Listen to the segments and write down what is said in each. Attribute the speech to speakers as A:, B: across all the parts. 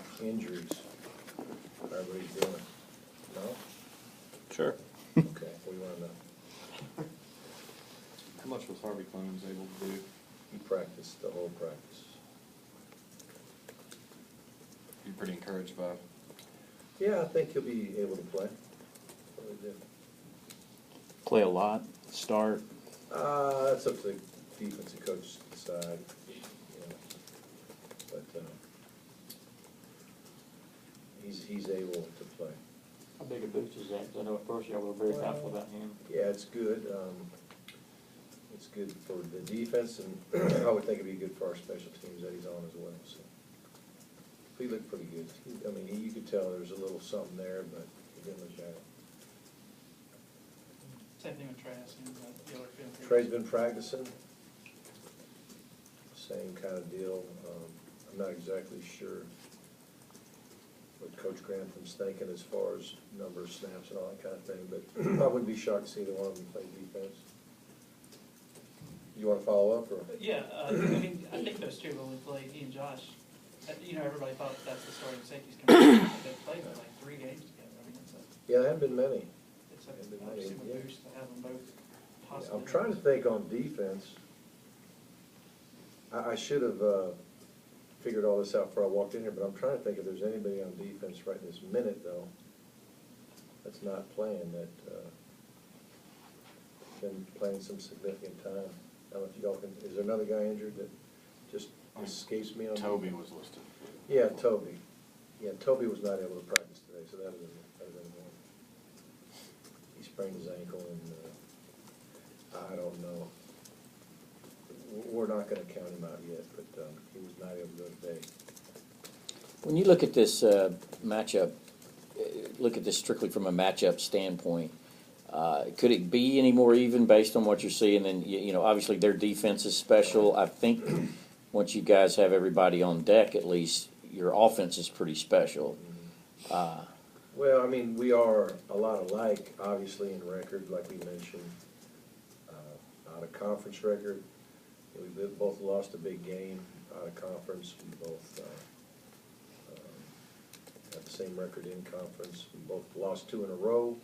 A: about injuries? How everybody's doing? No?
B: Sure.
A: Okay, what do you want to know?
C: How much was Harvey Clemens able to do?
A: He practiced the whole practice.
C: You're pretty encouraged by it.
A: Yeah, I think he'll be able to play. Really do.
B: Play a lot, start.
A: That's up to the defensive coach to decide. You know. But he's able to play.
D: How big a boost is that? 'Cause I know at first y'all were very doubtful about him.
A: Yeah, it's good. It's good for the defense, and I would think it'd be good for our special teams that he's on as well. So he looked pretty good. I mean, you could tell there's a little something there, but he didn't look at it.
E: Same thing with Trey, I seen the other film.
A: Trey's been practicing. Same kind of deal. I'm not exactly sure what Coach Grantham's thinking as far as number of snaps and all that kind of thing, but I wouldn't be shocked to see either one of them play defense. You want to follow up, or?
E: Yeah, I mean, I think those two, when we played, he and Josh, you know, everybody thought that's the starting safeties coming in. They played like 3 games together. I mean,
A: Yeah, there haven't been many.
E: it's
A: Haven't been
E: a, obviously
A: many,
E: a
A: yeah.
E: boost to have them both
A: Yeah,
E: possibly.
A: I'm trying to think on defense. I should have figured all this out before I walked in here, but I'm trying to think if there's anybody on defense right this minute, though, that's not playing, that been playing some significant time. I don't know if y'all can, is there another guy injured that just escapes me on?
C: Toby was listed.
A: Yeah, Toby. Yeah, Toby was not able to practice today, so that would have been one. He sprained his ankle, and I don't know. We're not going to count him out yet, but he was not able to go today.
F: When you look at this matchup, look at this strictly from a matchup standpoint, could it be any more even based on what you're seeing? And, you know, obviously their defense is special. I think once you guys have everybody on deck, at least, your offense is pretty special.
A: Well, I mean, we are a lot alike, obviously, in record, like we mentioned. Out of conference record, we both lost a big game out of conference. We both have the same record in conference. We both lost 2 in a row.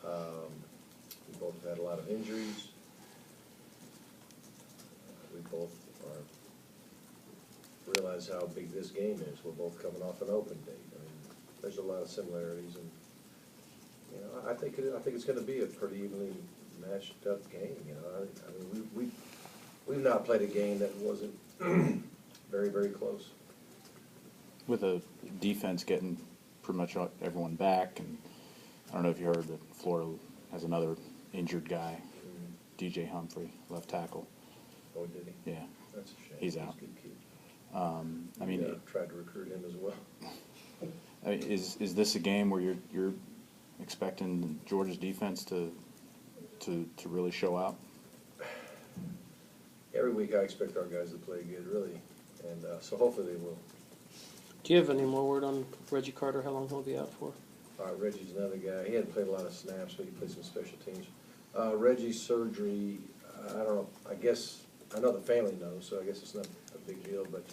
A: We both have had a lot of injuries. We both realize how big this game is. We're both coming off an open date. I mean, there's a lot of similarities, and you know, I think it's going to be a pretty evenly matched up game. You know, I mean, we've not played a game that wasn't very, very close.
B: With a defense getting pretty much everyone back, and I don't know if you heard that Florida has another injured guy, DJ Humphrey, left tackle.
A: Oh, did he?
B: Yeah,
A: That's a shame.
B: He's out.
A: a good kid.
B: I mean,
A: Tried to recruit him as well.
B: I mean, is this a game where you're expecting Georgia's defense to really show out?
A: Every week I expect our guys to play good, really, and so hopefully they will.
G: Do you have any more word on Reggie Carter, how long he'll be out for?
A: Reggie's another guy. He hadn't played a lot of snaps, but he played some special teams. Reggie's surgery, I don't know, I guess, I know the family knows, so I guess it's not a big deal, but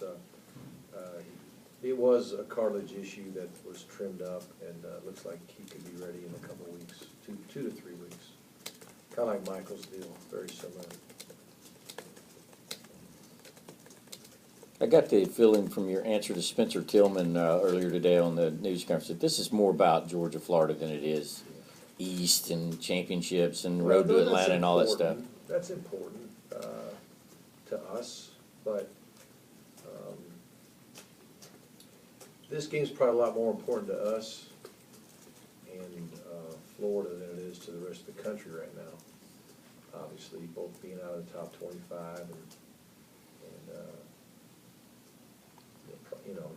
A: it was a cartilage issue that was trimmed up, and looks like he could be ready in a couple of weeks, 2 to 3 weeks. Kind of like Michael's deal, very similar.
F: I got the feeling from your answer to Spencer Tillman earlier today on the news conference that this is more about Georgia, Florida than it is East and championships and road to Atlanta and all that stuff.
A: That's important to us, but this game's probably a lot more important to us in Florida than it is to the rest of the country right now. Obviously, both being out of the top 25 and you know,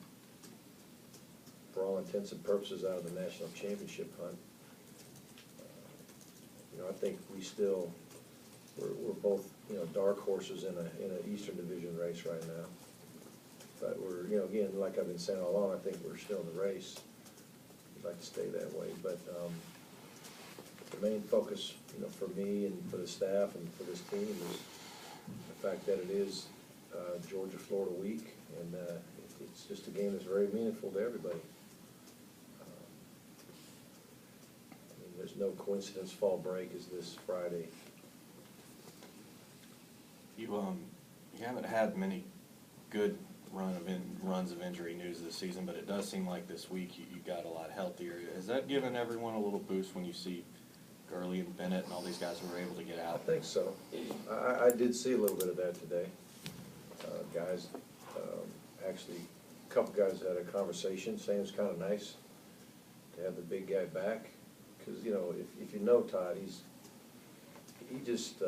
A: for all intents and purposes, out of the national championship hunt. You know, I think we're both, you know, dark horses in an Eastern Division race right now. But we're, you know, again, like I've been saying all along, I think we're still in the race. We'd like to stay that way, but the main focus, you know, for me and for the staff and for this team is the fact that it is Georgia-Florida week, and it's just a game that's very meaningful to everybody. I mean, there's no coincidence fall break is this Friday.
C: You haven't had many good runs of injury news this season, but it does seem like this week you got a lot healthier. Has that given everyone a little boost when you see Gurley and Bennett and all these guys who were able to get
A: I
C: out?
A: think so. I did see a little bit of that today. Guys, actually, a couple guys had a conversation saying it's kind of nice to have the big guy back. Because, you know, if you know Todd, he's just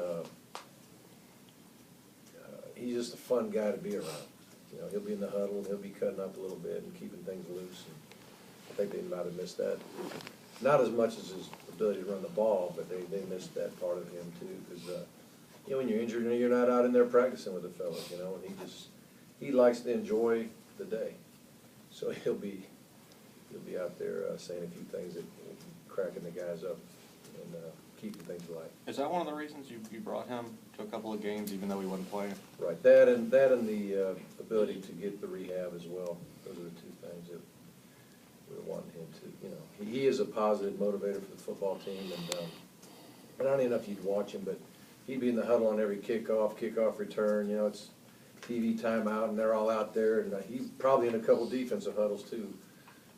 A: a fun guy to be around. You know, he'll be in the huddle, and he'll be cutting up a little bit and keeping things loose. And I think they might have missed that. Not as much as his ability to run the ball, but they missed that part of him too. Because you know, when you're injured, you're not out in there practicing with the fellas. You know, and he likes to enjoy the day. So he'll be out there saying a few things that cracking the guys up and keeping things light.
C: Is that one of the reasons you brought him to a couple of games, even though he wasn't playing?
A: Right, that and the ability to get the rehab as well. Those are the two things that we're wanting him to, you know. He is a positive motivator for the football team, and I don't even know if you'd watch him, but he'd be in the huddle on every kickoff return. You know, it's TV timeout, and they're all out there, and he's probably in a couple defensive huddles too.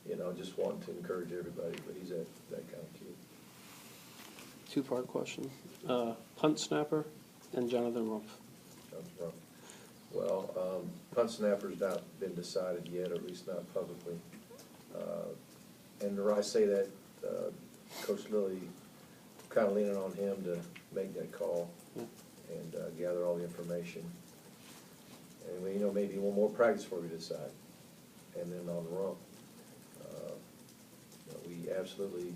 A: You know, just wanting to encourage everybody, but he's that kind of kid.
G: Two-part question. Punt snapper and Jonathan Rumpf.
A: Well, punt snapper's not been decided yet, or at least not publicly. And I say that, Coach Lilly kind of leaning on him to make that call and gather all the information. And, you know, maybe one more practice before we decide. And then on the rump, you know, we absolutely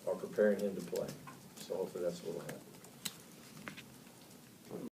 A: are preparing him to play. So hopefully that's what will happen.